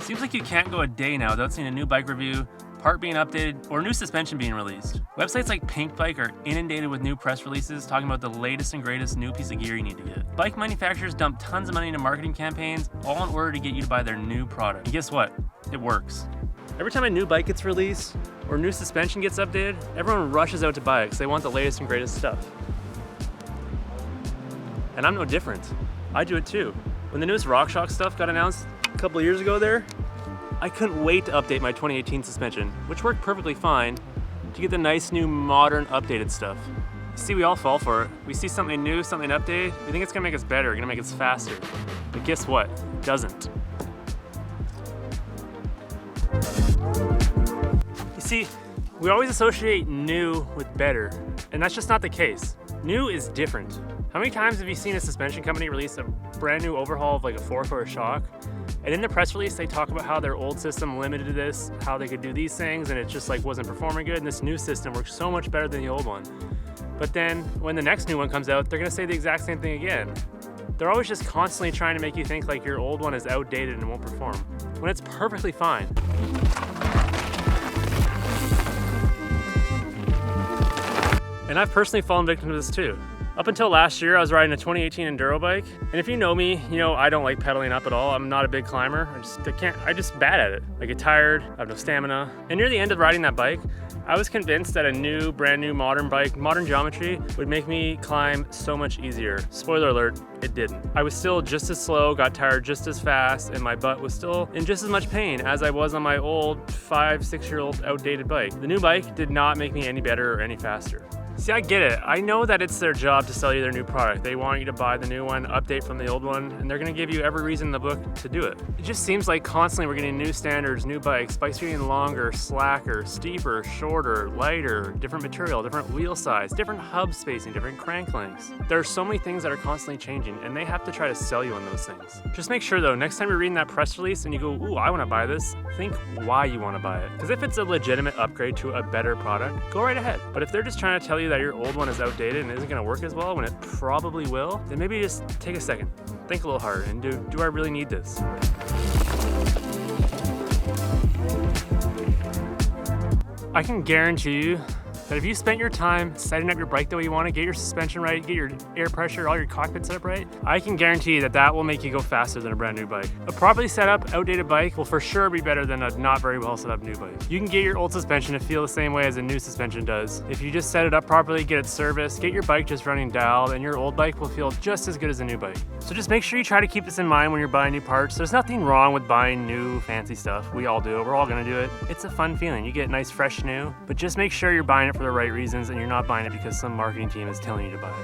Seems like you can't go a day now without seeing a new bike review, part being updated, or new suspension being released. Websites like Pink Bike are inundated with new press releases talking about the latest and greatest new piece of gear you need to get. Bike manufacturers dump tons of money into marketing campaigns, all in order to get you to buy their new product. And guess what? It works. Every time a new bike gets released, or new suspension gets updated, everyone rushes out to buy it because they want the latest and greatest stuff. And I'm no different. I do it too. When the newest RockShox stuff got announced a couple of years ago there, I couldn't wait to update my 2018 suspension, which worked perfectly fine, to get the nice new modern updated stuff. See, we all fall for it. We see something new, something updated, we think it's gonna make us better, gonna make us faster. But guess what? It doesn't. You see, we always associate new with better, and that's just not the case. New is different. How many times have you seen a suspension company release a brand new overhaul of like a fork or a shock? And in the press release, they talk about how their old system limited this, how they could do these things, and it just like wasn't performing good, and this new system works so much better than the old one. But then when the next new one comes out, they're gonna say the exact same thing again. They're always just constantly trying to make you think like your old one is outdated and won't perform, when it's perfectly fine. And I've personally fallen victim to this too. Up until last year, I was riding a 2018 enduro bike, and if you know me, you know I don't like pedaling up at all. I'm not a big climber. I'm just bad at it. I get tired, I have no stamina. And near the end of riding that bike, I was convinced that a brand new modern bike, modern geometry, would make me climb so much easier. Spoiler alert, it didn't. I was still just as slow, got tired just as fast, and my butt was still in just as much pain as I was on my old 5-6-year-old outdated bike. The new bike did not make me any better or any faster. See, I get it. I know that it's their job to sell you their new product. They want you to buy the new one, update from the old one, and they're gonna give you every reason in the book to do it. It just seems like constantly we're getting new standards, new bikes are getting longer, slacker, steeper, shorter, lighter, different material, different wheel size, different hub spacing, different crank lengths. There are so many things that are constantly changing, and they have to try to sell you on those things. Just make sure though, next time you're reading that press release and you go, ooh, I wanna buy this, think why you wanna buy it. Because if it's a legitimate upgrade to a better product, go right ahead. But if they're just trying to tell you that your old one is outdated and isn't gonna work as well when it probably will, then maybe just take a second, think a little harder, and do I really need this? I can guarantee you that if you spent your time setting up your bike the way you want to, get your suspension right, get your air pressure, all your cockpit set up right, I can guarantee that that will make you go faster than a brand new bike. A properly set up, outdated bike will for sure be better than a not very well set up new bike. You can get your old suspension to feel the same way as a new suspension does. If you just set it up properly, get it serviced, get your bike just running dialed, and your old bike will feel just as good as a new bike. So just make sure you try to keep this in mind when you're buying new parts. There's nothing wrong with buying new fancy stuff. We all do it, we're all gonna do it. It's a fun feeling. You get nice, fresh new, but just make sure you're buying it for the right reasons and you're not buying it because some marketing team is telling you to buy it.